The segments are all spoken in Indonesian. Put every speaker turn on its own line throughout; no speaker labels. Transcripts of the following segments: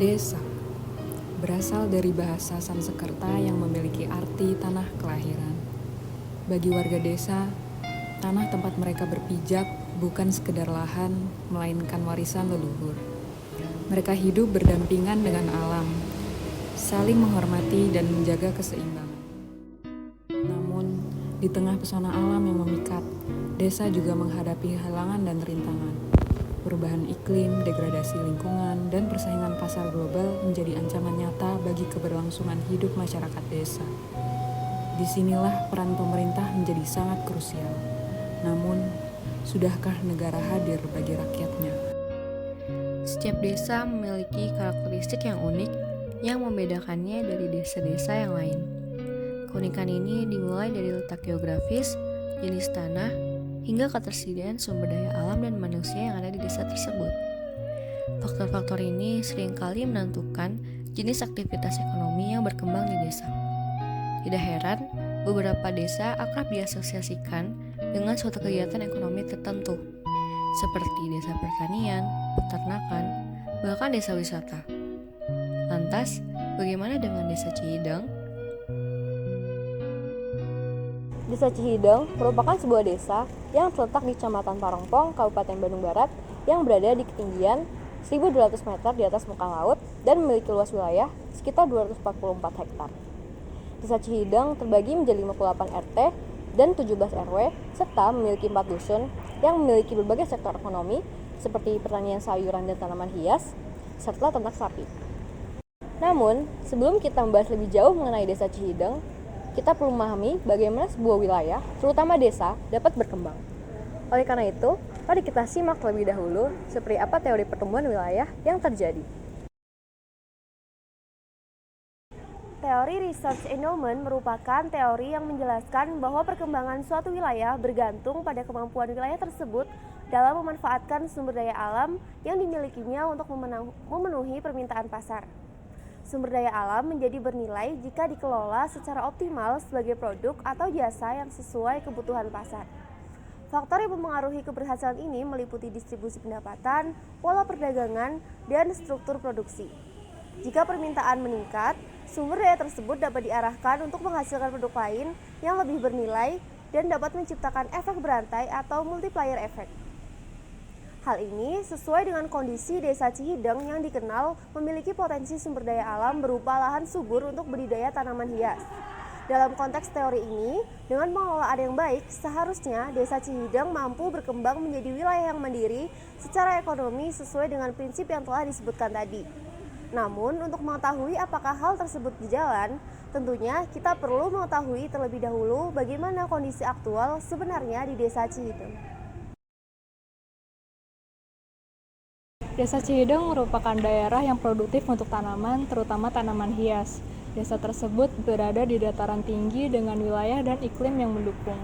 Desa berasal dari bahasa Sanskerta yang memiliki arti tanah kelahiran. Bagi warga desa, tanah tempat mereka berpijak bukan sekedar lahan, melainkan warisan leluhur. Mereka hidup berdampingan dengan alam, saling menghormati dan menjaga keseimbangan. Namun, di tengah pesona alam yang memikat, desa juga menghadapi halangan dan rintangan. Perubahan iklim, degradasi lingkungan, dan persaingan pasar global menjadi ancaman nyata bagi keberlangsungan hidup masyarakat desa. Disinilah peran pemerintah menjadi sangat krusial. Namun, sudahkah negara hadir bagi rakyatnya?
Setiap desa memiliki karakteristik yang unik yang membedakannya dari desa-desa yang lain. Keunikan ini dimulai dari letak geografis, jenis tanah, hingga ketersediaan sumber daya alam dan manusia yang ada di desa tersebut. Faktor-faktor ini seringkali menentukan jenis aktivitas ekonomi yang berkembang di desa. Tidak heran, beberapa desa akrab diasosiasikan dengan suatu kegiatan ekonomi tertentu, seperti desa pertanian, peternakan, bahkan desa wisata. Lantas, bagaimana dengan desa Cihideng?
Desa Cihideng merupakan sebuah desa yang terletak di Kecamatan Parongpong, Kabupaten Bandung Barat, yang berada di ketinggian 1.200 meter di atas muka laut dan memiliki luas wilayah sekitar 244 hektar. Desa Cihideng terbagi menjadi 58 RT dan 17 RW, serta memiliki 4 dusun yang memiliki berbagai sektor ekonomi seperti pertanian sayuran dan tanaman hias, serta ternak sapi. Namun, sebelum kita membahas lebih jauh mengenai Desa Cihideng, kita perlu memahami bagaimana sebuah wilayah, terutama desa, dapat berkembang. Oleh karena itu, mari kita simak terlebih dahulu seperti apa teori pertumbuhan wilayah yang terjadi. Teori Research Endowment merupakan teori yang menjelaskan bahwa perkembangan suatu wilayah bergantung pada kemampuan wilayah tersebut dalam memanfaatkan sumber daya alam yang dimilikinya untuk memenuhi permintaan pasar. Sumber daya alam menjadi bernilai jika dikelola secara optimal sebagai produk atau jasa yang sesuai kebutuhan pasar. Faktor yang mempengaruhi keberhasilan ini meliputi distribusi pendapatan, pola perdagangan, dan struktur produksi. Jika permintaan meningkat, sumber daya tersebut dapat diarahkan untuk menghasilkan produk lain yang lebih bernilai dan dapat menciptakan efek berantai atau multiplier effect. Hal ini sesuai dengan kondisi Desa Cihideng yang dikenal memiliki potensi sumber daya alam berupa lahan subur untuk budidaya tanaman hias. Dalam konteks teori ini, dengan pengelolaan yang baik, seharusnya Desa Cihideng mampu berkembang menjadi wilayah yang mandiri secara ekonomi sesuai dengan prinsip yang telah disebutkan tadi. Namun, untuk mengetahui apakah hal tersebut berjalan, tentunya kita perlu mengetahui terlebih dahulu bagaimana kondisi aktual sebenarnya di Desa Cihideng.
Desa Cihideng merupakan daerah yang produktif untuk tanaman, terutama tanaman hias. Desa tersebut berada di dataran tinggi dengan wilayah dan iklim yang mendukung.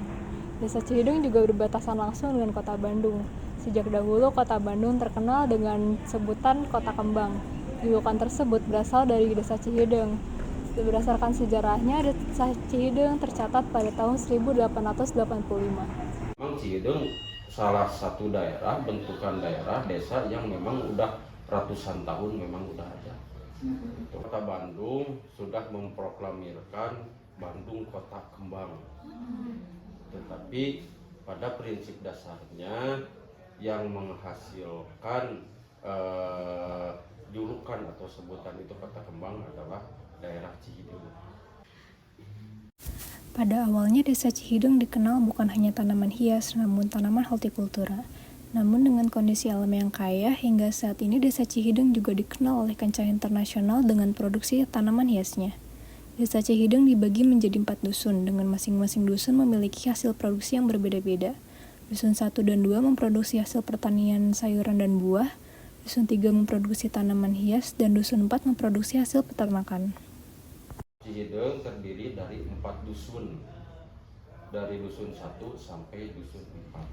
Desa Cihideng juga berbatasan langsung dengan Kota Bandung. Sejak dahulu Kota Bandung terkenal dengan sebutan Kota Kembang. Julukan tersebut berasal dari Desa Cihideng. Berdasarkan sejarahnya, Desa Cihideng tercatat pada tahun 1885.
Memang Cihideng salah satu daerah, bentukan daerah desa yang memang udah ratusan tahun memang udah ada. Kota Bandung sudah memproklamirkan Bandung Kota Kembang. Tetapi pada prinsip dasarnya yang menghasilkan julukan atau sebutan itu Kota Kembang adalah daerah Cihideng.
Pada awalnya Desa Cihideng dikenal bukan hanya tanaman hias, namun tanaman hortikultura. Namun dengan kondisi alam yang kaya, hingga saat ini Desa Cihideng juga dikenal oleh kancah internasional dengan produksi tanaman hiasnya. Desa Cihideng dibagi menjadi 4 dusun, dengan masing-masing dusun memiliki hasil produksi yang berbeda-beda. Dusun 1 dan 2 memproduksi hasil pertanian sayuran dan buah, dusun 3 memproduksi tanaman hias, dan dusun 4 memproduksi hasil peternakan.
Cihideng terdiri dari 4 dusun, dari dusun 1 sampai dusun 4.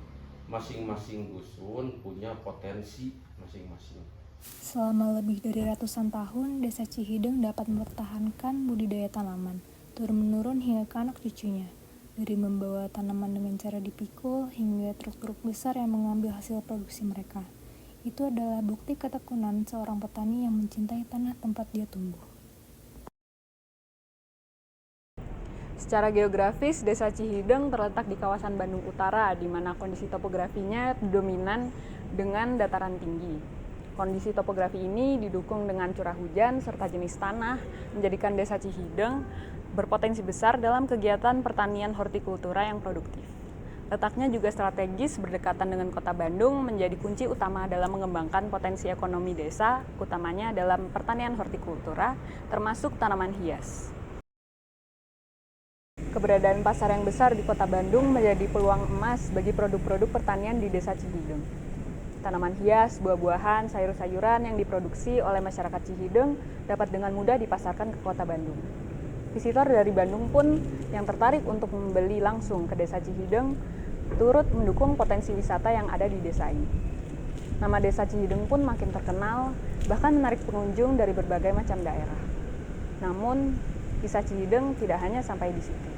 Masing-masing dusun punya potensi masing-masing.
Selama lebih dari ratusan tahun, Desa Cihideng dapat mempertahankan budidaya tanaman, turun-menurun hingga ke anak cucunya. Dari membawa tanaman dengan cara dipikul hingga truk-truk besar yang mengambil hasil produksi mereka. Itu adalah bukti ketekunan seorang petani yang mencintai tanah tempat dia tumbuh.
Secara geografis, Desa Cihideng terletak di kawasan Bandung Utara, di mana kondisi topografinya dominan dengan dataran tinggi. Kondisi topografi ini didukung dengan curah hujan serta jenis tanah, menjadikan Desa Cihideng berpotensi besar dalam kegiatan pertanian hortikultura yang produktif. Letaknya juga strategis berdekatan dengan kota Bandung menjadi kunci utama dalam mengembangkan potensi ekonomi desa, utamanya dalam pertanian hortikultura, termasuk tanaman hias. Keberadaan pasar yang besar di kota Bandung menjadi peluang emas bagi produk-produk pertanian di Desa Cihideng. Tanaman hias, buah-buahan, sayur-sayuran yang diproduksi oleh masyarakat Cihideng dapat dengan mudah dipasarkan ke kota Bandung. Visitor dari Bandung pun yang tertarik untuk membeli langsung ke Desa Cihideng turut mendukung potensi wisata yang ada di desa ini. Nama Desa Cihideng pun makin terkenal, bahkan menarik pengunjung dari berbagai macam daerah. Namun, kisah Cihideng tidak hanya sampai di situ.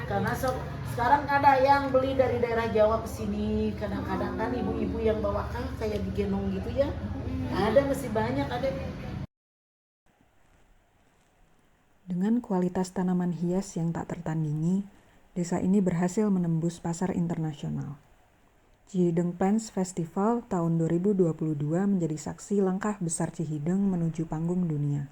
Karena sekarang ada yang beli dari daerah Jawa ke sini, kadang-kadang kan ibu-ibu yang bawa kayak digendong gitu ya. Ada masih banyak ada.
Dengan kualitas tanaman hias yang tak tertandingi, desa ini berhasil menembus pasar internasional. Cihideng Plants Festival tahun 2022 menjadi saksi langkah besar Cihideng menuju panggung dunia.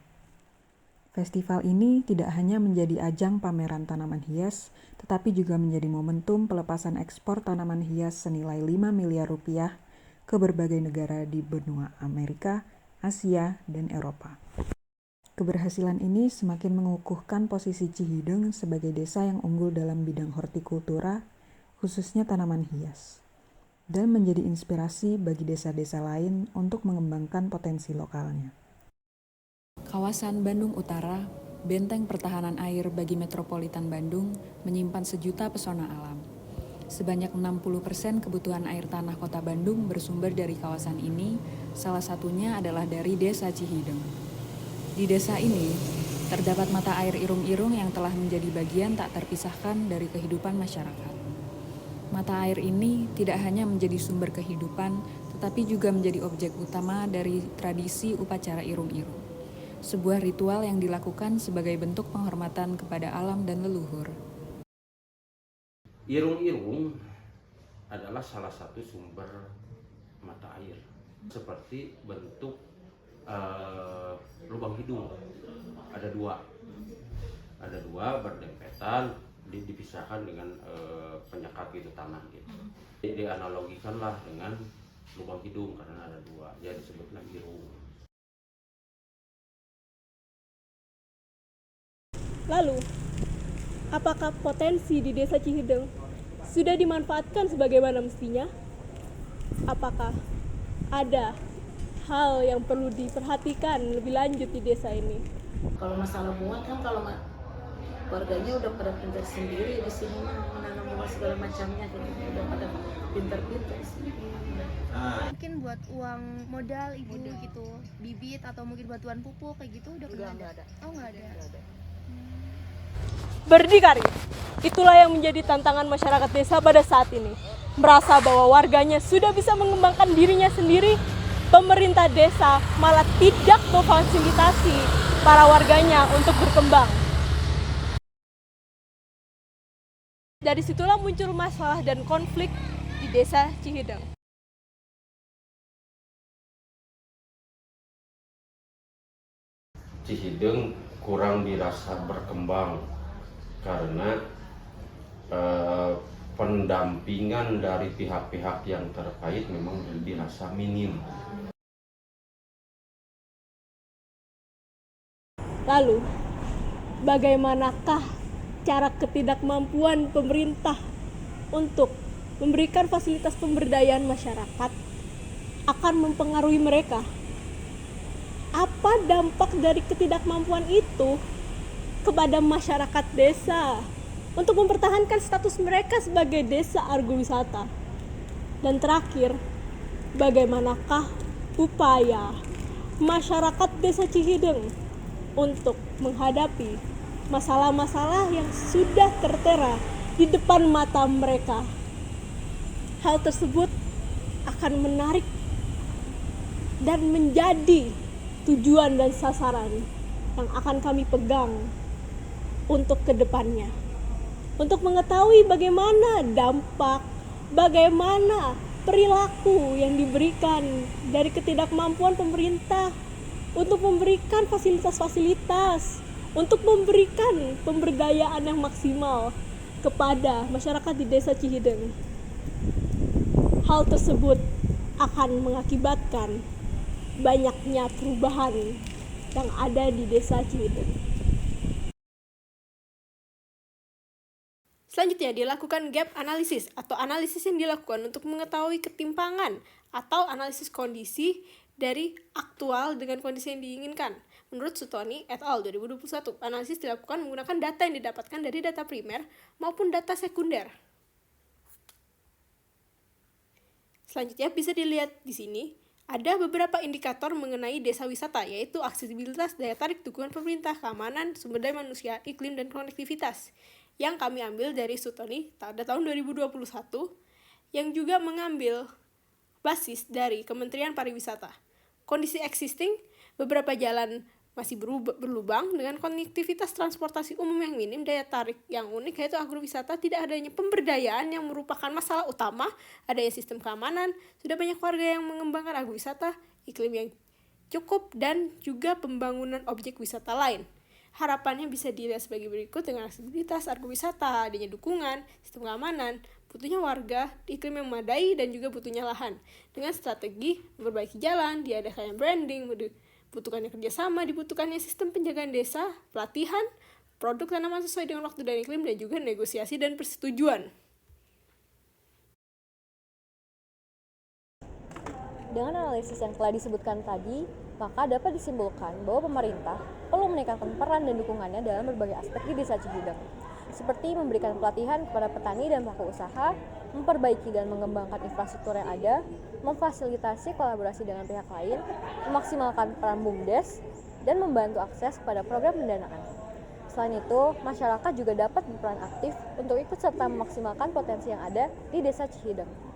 Festival ini tidak hanya menjadi ajang pameran tanaman hias, tetapi juga menjadi momentum pelepasan ekspor tanaman hias senilai 5 miliar rupiah ke berbagai negara di benua Amerika, Asia, dan Eropa. Keberhasilan ini semakin mengukuhkan posisi Cihideng sebagai desa yang unggul dalam bidang hortikultura, khususnya tanaman hias, dan menjadi inspirasi bagi desa-desa lain untuk mengembangkan potensi lokalnya. Kawasan Bandung Utara, benteng pertahanan air bagi metropolitan Bandung, menyimpan sejuta pesona alam. Sebanyak 60% kebutuhan air tanah kota Bandung bersumber dari kawasan ini, salah satunya adalah dari Desa Cihideng. Di desa ini, terdapat mata air Irung-Irung yang telah menjadi bagian tak terpisahkan dari kehidupan masyarakat. Mata air ini tidak hanya menjadi sumber kehidupan, tetapi juga menjadi objek utama dari tradisi upacara Irung-Irung. Sebuah ritual yang dilakukan sebagai bentuk penghormatan kepada alam dan leluhur.
Irung-irung adalah salah satu sumber mata air, seperti bentuk lubang hidung. Ada dua berdempetan, dipisahkan dengan penyekat gitu, tanah gitu. Dianalogikanlah dengan lubang hidung karena ada dua, jadi disebutlah irung.
Lalu, apakah potensi di Desa Cihideng sudah dimanfaatkan sebagaimana mestinya? Apakah ada hal yang perlu diperhatikan lebih lanjut di desa ini?
Kalau masalah bunga kan kalau warganya udah pada pintar sendiri di sini menanam bunga segala macamnya gitu, udah pada pintar-pintar sih.
Mungkin buat uang modal ibu gitu, bibit atau mungkin bantuan pupuk kayak gitu udah pernah ada? Oh nggak ada.
Berdikari, itulah yang menjadi tantangan masyarakat desa pada saat ini. Merasa bahwa warganya sudah bisa mengembangkan dirinya sendiri, pemerintah desa malah tidak memfasilitasi para warganya untuk berkembang. Dari situlah muncul masalah dan konflik di Desa Cihideng.
Cihideng kurang dirasa berkembang karena pendampingan dari pihak-pihak yang terkait memang dirasa minim.
Lalu, bagaimanakah cara ketidakmampuan pemerintah untuk memberikan fasilitas pemberdayaan masyarakat akan mempengaruhi mereka? Apa dampak dari ketidakmampuan itu kepada masyarakat desa untuk mempertahankan status mereka sebagai desa argowisata? Dan terakhir, bagaimanakah upaya masyarakat Desa Cihideng untuk menghadapi masalah-masalah yang sudah tertera di depan mata mereka?
Hal tersebut akan menarik dan menjadi tujuan dan sasaran yang akan kami pegang untuk kedepannya. Untuk mengetahui bagaimana dampak, bagaimana perilaku yang diberikan dari ketidakmampuan pemerintah untuk memberikan fasilitas-fasilitas, untuk memberikan pemberdayaan yang maksimal kepada masyarakat di Desa Cihideng. Hal tersebut akan mengakibatkan banyaknya perubahan yang ada di Desa Cihideng.
Selanjutnya dilakukan gap analysis atau analisis yang dilakukan untuk mengetahui ketimpangan atau analisis kondisi dari aktual dengan kondisi yang diinginkan. Menurut Sutoni et al. 2021, analisis dilakukan menggunakan data yang didapatkan dari data primer maupun data sekunder. Selanjutnya bisa dilihat di sini, ada beberapa indikator mengenai desa wisata, yaitu aksesibilitas, daya tarik, dukungan pemerintah, keamanan, sumber daya manusia, iklim, dan konektivitas, yang kami ambil dari Sutoni pada tahun 2021, yang juga mengambil basis dari Kementerian Pariwisata. Kondisi existing, beberapa jalan masih berlubang dengan konektivitas transportasi umum yang minim, daya tarik yang unik yaitu agrowisata, tidak adanya pemberdayaan yang merupakan masalah utama, adanya sistem keamanan, sudah banyak warga yang mengembangkan agrowisata, iklim yang cukup, dan juga pembangunan objek wisata lain. Harapannya bisa dilihat sebagai berikut dengan aksesibilitas agrowisata, adanya dukungan, sistem keamanan, butuhnya warga, iklim yang memadai, dan juga butuhnya lahan. Dengan strategi memperbaiki jalan, diadakannya branding, dibutuhkannya kerjasama, dibutuhkannya sistem penjagaan desa, pelatihan, produk tanaman sesuai dengan waktu dan iklim, dan juga negosiasi dan persetujuan.
Dengan analisis yang telah disebutkan tadi, maka dapat disimpulkan bahwa pemerintah perlu meningkatkan peran dan dukungannya dalam berbagai aspek di Desa Cihideng, seperti memberikan pelatihan kepada petani dan pelaku usaha, memperbaiki dan mengembangkan infrastruktur yang ada, memfasilitasi kolaborasi dengan pihak lain, memaksimalkan peran BUMDes, dan membantu akses kepada program pendanaan. Selain itu, masyarakat juga dapat berperan aktif untuk ikut serta memaksimalkan potensi yang ada di Desa Cihideng.